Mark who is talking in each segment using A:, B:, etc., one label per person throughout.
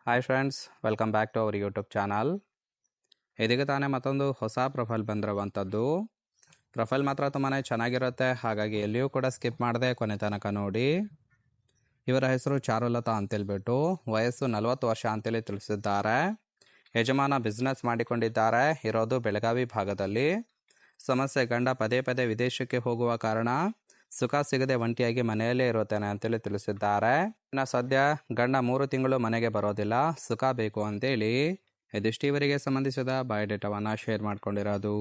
A: Hi friends, welcome back to our YouTube channel. ಇದೀಗ ತಾನೇ ಮತ್ತೊಂದು ಹೊಸ ಪ್ರೊಫೈಲ್ ಬಂದಿರುವಂಥದ್ದು. ಪ್ರೊಫೈಲ್ ಮಾತ್ರ ತುಂಬಾ ಚೆನ್ನಾಗಿರುತ್ತೆ, ಹಾಗಾಗಿ ಎಲ್ಲಿಯೂ ಕೂಡ ಸ್ಕಿಪ್ ಮಾಡದೆ ಕೊನೆ ತನಕ ನೋಡಿ. ಇವರ ಹೆಸರು ಚಾರುಲತಾ ಅಂತೇಳ್ಬಿಟ್ಟು, ವಯಸ್ಸು 40 ವರ್ಷ ಅಂತೇಳಿ ತಿಳಿಸಿದ್ದಾರೆ. ಯಜಮಾನ ಬಿಸ್ನೆಸ್ ಮಾಡಿಕೊಂಡಿದ್ದಾರೆ, ಇರೋದು ಬೆಳಗಾವಿ ಭಾಗದಲ್ಲಿ. ಸಮಸ್ಯೆ ಗಂಡ ಪದೇ ಪದೇ ವಿದೇಶಕ್ಕೆ ಹೋಗುವ ಕಾರಣ ಸುಖ ಸಿಗದೆ ಒಂಟಿಯಾಗಿ ಮನೆಯಲ್ಲೇ ಇರುತ್ತೇನೆ ಅಂತೇಳಿ ತಿಳಿಸಿದ್ದಾರೆ. ಇನ್ನು ಸದ್ಯ ಗಂಡ 3 ತಿಂಗಳು ಮನೆಗೆ ಬರೋದಿಲ್ಲ, ಸುಖ ಬೇಕು ಅಂತೇಳಿ ಇದಿಷ್ಟು ಇವರಿಗೆ ಸಂಬಂಧಿಸಿದ ಬಯೋಡೇಟಾವನ್ನು ಶೇರ್ ಮಾಡ್ಕೊಂಡಿರೋದು.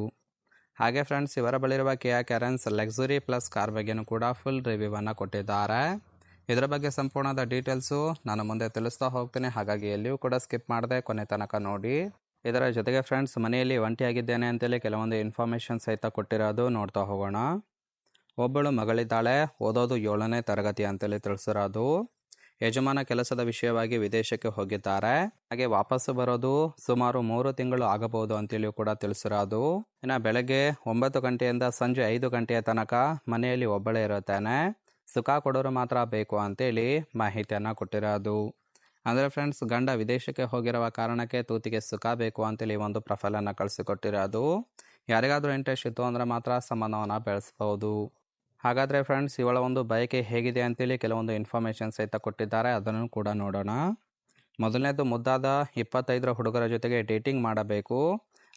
A: ಹಾಗೆ ಫ್ರೆಂಡ್ಸ್, ಇವರ ಬಳಿರುವ ಕಿಯಾ ಕ್ಯಾರೆನ್ಸ್ ಲಕ್ಸುರಿ ಪ್ಲಸ್ ಕಾರ್ ಬಗ್ಗೆನೂ ಕೂಡ ಫುಲ್ ರಿವ್ಯೂವನ್ನು ಕೊಟ್ಟಿದ್ದಾರೆ. ಇದರ ಬಗ್ಗೆ ಸಂಪೂರ್ಣದ ಡೀಟೇಲ್ಸು ನಾನು ಮುಂದೆ ತಿಳಿಸ್ತಾ ಹೋಗ್ತೀನಿ, ಹಾಗಾಗಿ ಎಲ್ಲಿಯೂ ಕೂಡ ಸ್ಕಿಪ್ ಮಾಡದೆ ಕೊನೆ ತನಕ ನೋಡಿ. ಇದರ ಜೊತೆಗೆ ಫ್ರೆಂಡ್ಸ್, ಮನೆಯಲ್ಲಿ ಒಂಟಿಯಾಗಿದ್ದೇನೆ ಅಂತೇಳಿ ಕೆಲವೊಂದು ಇನ್ಫಾರ್ಮೇಷನ್ ಸಹಿತ ಕೊಟ್ಟಿರೋದು ನೋಡ್ತಾ ಹೋಗೋಣ. ಒಬ್ಬಳು ಮಗಳಿದ್ದಾಳೆ, ಓದೋದು 7ನೇ ತರಗತಿ ಅಂತೇಳಿ ತಿಳಿಸಿರೋದು. ಯಜಮಾನ ಕೆಲಸದ ವಿಷಯವಾಗಿ ವಿದೇಶಕ್ಕೆ ಹೋಗಿದ್ದಾರೆ, ಹಾಗೆ ವಾಪಸ್ಸು ಬರೋದು ಸುಮಾರು 3 ತಿಂಗಳು ಆಗಬಹುದು ಅಂತೇಳಿ ಕೂಡ ತಿಳಿಸಿರೋದು. ಇನ್ನು ಬೆಳಗ್ಗೆ 9 ಗಂಟೆಯಿಂದ ಸಂಜೆ 5 ಗಂಟೆಯ ತನಕ ಮನೆಯಲ್ಲಿ ಒಬ್ಬಳೇ ಇರುತ್ತಾನೆ, ಸುಖ ಕೊಡೋರು ಮಾತ್ರ ಬೇಕು ಅಂತೇಳಿ ಮಾಹಿತಿಯನ್ನು ಕೊಟ್ಟಿರೋದು. ಅಂದರೆ ಫ್ರೆಂಡ್ಸ್, ಗಂಡ ವಿದೇಶಕ್ಕೆ ಹೋಗಿರುವ ಕಾರಣಕ್ಕೆ ತೂತಿಗೆ ಸುಖ ಬೇಕು ಅಂತೇಳಿ ಒಂದು ಪ್ರೊಫೈಲನ್ನು ಕಳಿಸಿಕೊಟ್ಟಿರೋದು. ಯಾರಿಗಾದರೂ ಇಂಟ್ರೆಸ್ಟ್ ಇತ್ತು ಅಂದರೆ ಮಾತ್ರ ಸಂಬಂಧವನ್ನು ಬೆಳೆಸ್ಬೋದು. ಹಾಗಾದರೆ ಫ್ರೆಂಡ್ಸ್, ಇವಳ ಒಂದು ಬಯಕೆ ಹೇಗಿದೆ ಅಂತೇಳಿ ಕೆಲವೊಂದು ಇನ್ಫಾರ್ಮೇಷನ್ ಸಹಿತ ಕೊಟ್ಟಿದ್ದಾರೆ, ಅದನ್ನು ಕೂಡ ನೋಡೋಣ. ಮೊದಲನೇದು, ಮುದ್ದಾದ 25ರ ಹುಡುಗರ ಜೊತೆಗೆ ಡೇಟಿಂಗ್ ಮಾಡಬೇಕು,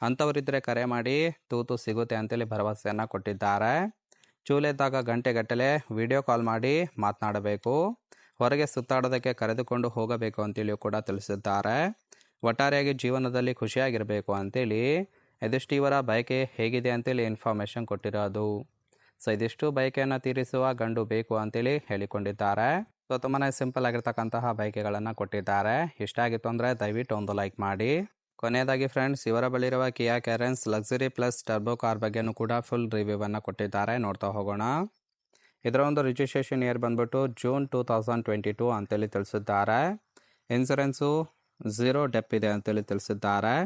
A: ಅಂಥವರಿದ್ದರೆ ಕರೆ ಮಾಡಿ, ತೂತು ಸಿಗುತ್ತೆ ಅಂತೇಳಿ ಭರವಸೆಯನ್ನು ಕೊಟ್ಟಿದ್ದಾರೆ. ಚೂಲೆದ್ದಾಗ ಗಂಟೆಗಟ್ಟಲೆ ವಿಡಿಯೋ ಕಾಲ್ ಮಾಡಿ ಮಾತನಾಡಬೇಕು, ಹೊರಗೆ ಸುತ್ತಾಡೋದಕ್ಕೆ ಕರೆದುಕೊಂಡು ಹೋಗಬೇಕು ಅಂತೇಳಿ ಕೂಡ ತಿಳಿಸಿದ್ದಾರೆ. ಒಟ್ಟಾರೆಯಾಗಿ ಜೀವನದಲ್ಲಿ ಖುಷಿಯಾಗಿರಬೇಕು ಅಂತೇಳಿ ಇದಿಷ್ಟು ಇವರ ಬಯಕೆ ಹೇಗಿದೆ ಅಂತೇಳಿ ಇನ್ಫಾರ್ಮೇಷನ್ ಕೊಟ್ಟಿರೋದು. ಸೊ ಇದಿಷ್ಟು ಬಯಕೆಯನ್ನು ತೀರಿಸುವ ಗಂಡು ಬೇಕು ಅಂತೇಳಿ ಹೇಳಿಕೊಂಡಿದ್ದಾರೆ. ಸೊ ತುಂಬಾ ಸಿಂಪಲ್ ಆಗಿರ್ತಕ್ಕಂತಹ ಬಯಕೆಗಳನ್ನು ಕೊಟ್ಟಿದ್ದಾರೆ. ಇಷ್ಟ ಆಗಿತ್ತು ಅಂದರೆ ದಯವಿಟ್ಟು ಒಂದು ಲೈಕ್ ಮಾಡಿ. ಕೊನೆಯದಾಗಿ ಫ್ರೆಂಡ್ಸ್, ಇವರ ಬಳಿರುವ ಕಿಯಾ ಕ್ಯಾರೆನ್ಸ್ ಲಕ್ಸುರಿ ಪ್ಲಸ್ ಟರ್ಬೋ ಕಾರ್ ಬಗ್ಗೆನೂ ಕೂಡ ಫುಲ್ ರಿವ್ಯೂವನ್ನು ಕೊಟ್ಟಿದ್ದಾರೆ, ನೋಡ್ತಾ ಹೋಗೋಣ. ಇದರ ಒಂದು ರಿಜಿಸ್ಟ್ರೇಷನ್ ಇಯರ್ ಬಂದ್ಬಿಟ್ಟು ಜೂನ್ 2022 ಅಂತೇಳಿ ತಿಳಿಸಿದ್ದಾರೆ. ಇನ್ಸೂರೆನ್ಸು 0 ಡೆಪ್ ಇದೆ ಅಂತೇಳಿ ತಿಳಿಸಿದ್ದಾರೆ.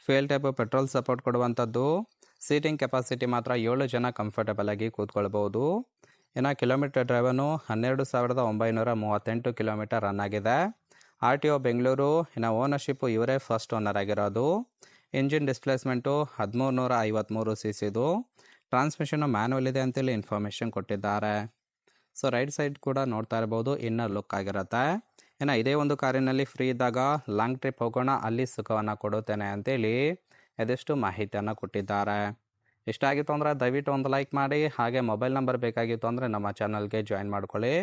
A: ಫ್ಯೂಯಲ್ ಟೈಪ್ ಪೆಟ್ರೋಲ್ ಸಪೋರ್ಟ್ ಕೊಡುವಂಥದ್ದು. ಸೀಟಿಂಗ್ ಕೆಪಾಸಿಟಿ ಮಾತ್ರ 7 ಜನ ಕಂಫರ್ಟಬಲ್ ಆಗಿ ಕೂತ್ಕೊಳ್ಬೋದು. ಇನ್ನು ಕಿಲೋಮೀಟರ್ ಡ್ರೈವನು 12,938 ಕಿಲೋಮೀಟರ್ ರನ್ ಆಗಿದೆ. RTO ಬೆಂಗಳೂರು. ಇನ್ನು ಓನರ್ಶಿಪ್ಪು ಇವರೇ ಫಸ್ಟ್ ಓನರ್ ಆಗಿರೋದು. Engine displacement 1353 cc. Transmission manual ಇದೆ ಅಂತೇಳಿ ಇನ್ಫಾರ್ಮೇಷನ್ ಕೊಟ್ಟಿದ್ದಾರೆ. ಸೊ ರೈಟ್ ಸೈಡ್ ಕೂಡ ನೋಡ್ತಾ ಇರ್ಬೋದು, ಇನ್ನರ್ ಲುಕ್ ಆಗಿರುತ್ತೆ. ಇನ್ನು ಇದೇ ಒಂದು ಕಾರಿನಲ್ಲಿ ಫ್ರೀ ಇದ್ದಾಗ ಲಾಂಗ್ ಟ್ರಿಪ್ ಹೋಗೋಣ, ಅಲ್ಲಿ ಸುಖವನ್ನು ಕೊಡುತ್ತೇನೆ ಅಂತೇಳಿ ಇದೆಷ್ಟು ಮಾಹಿತಿಯನ್ನು ಕೊಟ್ಟಿದ್ದಾರೆ. ಇಷ್ಟ ಆಗಿತ್ತು ಅಂದರೆ ದಯವಿಟ್ಟು ಒಂದು ಲೈಕ್ ಮಾಡಿ. ಹಾಗೆ ಮೊಬೈಲ್ ನಂಬರ್ ಬೇಕಾಗಿತ್ತು ಅಂದರೆ ನಮ್ಮ ಚಾನಲ್ಗೆ ಜಾಯಿನ್ ಮಾಡ್ಕೊಳ್ಳಿ.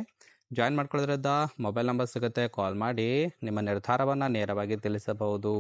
A: ಜಾಯಿನ್ ಮಾಡ್ಕೊಳ್ಳೋದ್ರಿಂದ ಮೊಬೈಲ್ ನಂಬರ್ ಸಿಗುತ್ತೆ, ಕಾಲ್ ಮಾಡಿ ನಿಮ್ಮ ನಿರ್ಧಾರವನ್ನು ನೇರವಾಗಿ ತಿಳಿಸಬಹುದು.